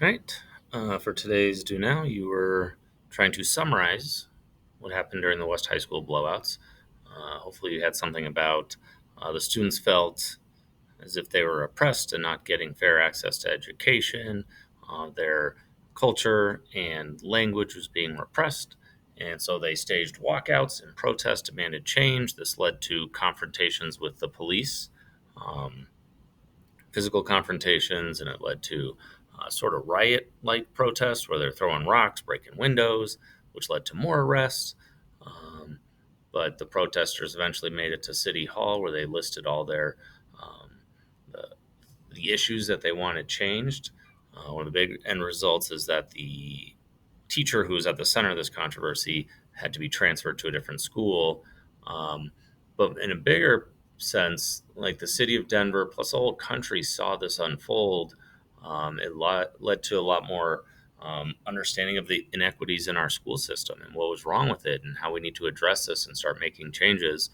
Right. For today's Do Now, you were trying to summarize what happened during the West High School blowouts. Hopefully, you had something about the students felt as if they were oppressed and not getting fair access to education. Their culture and language was being repressed. And so they staged walkouts and protests, demanded change. This led to confrontations with the police. Um, Physical confrontations, and it led to sort of riot like protests where they're throwing rocks, breaking windows, which led to more arrests. Um, but the protesters eventually made it to City Hall where they listed all um, the, the issues that they wanted changed. One of the big end results is that the teacher who was at the center of this controversy had to be transferred to a different school. Um, but in a bigger sense, like the city of Denver plus the whole country saw this unfold, led to a lot more understanding of the inequities in our school system and what was wrong with it and how we need to address this and start making changes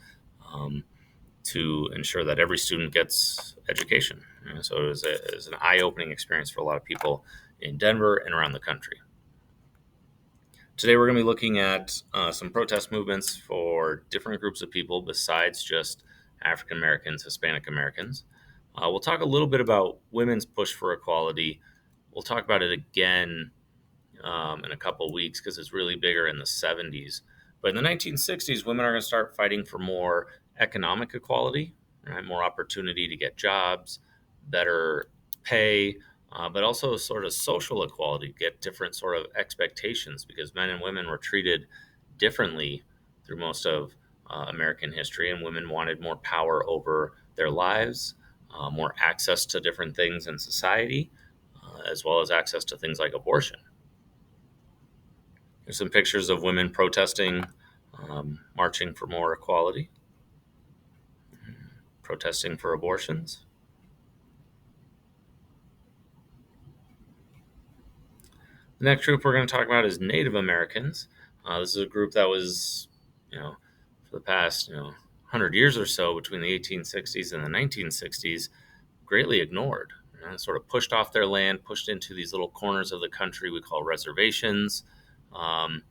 um, to ensure that every student gets education. And so it was an eye-opening experience for a lot of people in Denver and around the country. Today, we're going to be looking at some protest movements for different groups of people besides just African Americans, Hispanic Americans. We'll talk a little bit about women's push for equality. We'll talk about it again in a couple of weeks because it's really bigger in the 70s. But in the 1960s, women are going to start fighting for more economic equality, right? More opportunity to get jobs, better pay, but also sort of social equality, get different sort of expectations because men and women were treated differently through most of American history, and women wanted more power over their lives, more access to different things in society, as well as access to things like abortion. There's some pictures of women protesting, marching for more equality, protesting for abortions. The next group we're going to talk about is Native Americans. This is a group that was, for the past, 100 years or so between the 1860s and the 1960s, greatly ignored. Sort of pushed off their land, pushed into these little corners of the country we call reservations. Um,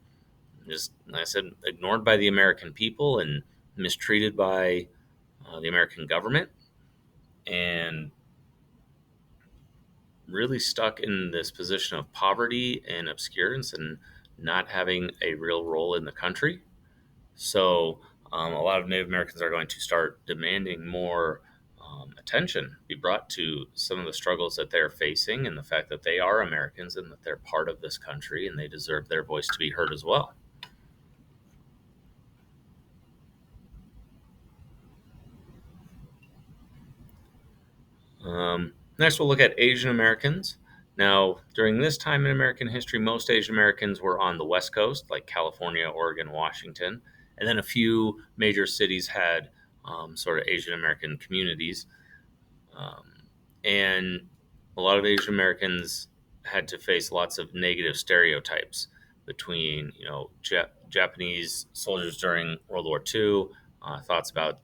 just, like I said, ignored by the American people and mistreated by the American government, and really stuck in this position of poverty and obscurance and not having a real role in the country. So, a lot of Native Americans are going to start demanding more attention be brought to some of the struggles that they're facing and the fact that they are Americans and that they're part of this country and they deserve their voice to be heard as well. Next, we'll look at Asian Americans. Now, during this time in American history, most Asian Americans were on the West Coast, like California, Oregon, Washington, and then a few major cities had sort of Asian American communities. Um, and a lot of Asian Americans had to face lots of negative stereotypes between, Japanese soldiers during World War II, thoughts about,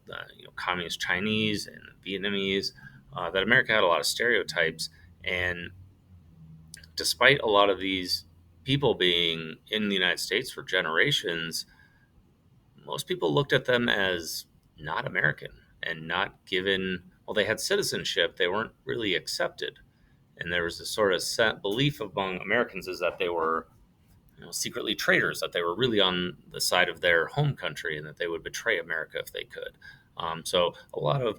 communist Chinese and Vietnamese, that America had a lot of stereotypes. And despite a lot of these people being in the United States for generations, most people looked at them as not American and not given, well, they had citizenship, they weren't really accepted. And there was this sort of set belief among Americans is that they were, secretly traitors, that they were really on the side of their home country and that they would betray America if they could. So a lot of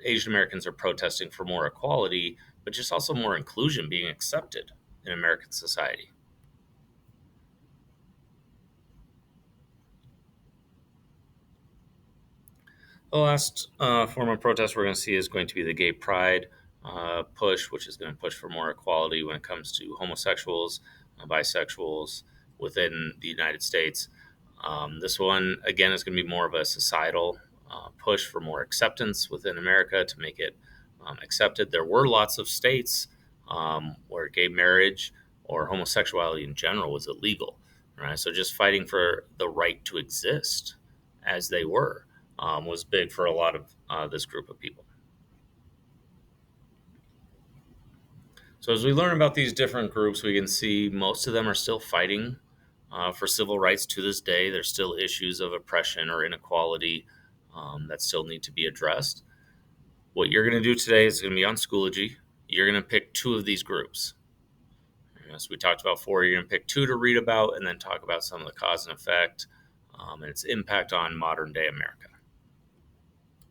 Asian Americans are protesting for more equality, but just also more inclusion, being accepted in American society. The last form of protest we're going to see is going to be the gay pride push, which is going to push for more equality when it comes to homosexuals, bisexuals within the United States. This one, again, is going to be more of a societal push for more acceptance within America to make it accepted. There were lots of states where gay marriage or homosexuality in general was illegal, right? So just fighting for the right to exist as they were was big for a lot of this group of people. So as we learn about these different groups, we can see most of them are still fighting for civil rights to this day. There's still issues of oppression or inequality that still need to be addressed. What you're going to do today is going to be on Schoology. You're going to pick two of these groups. So we talked about four. You're going to pick two to read about and then talk about some of the cause and effect and its impact on modern day America.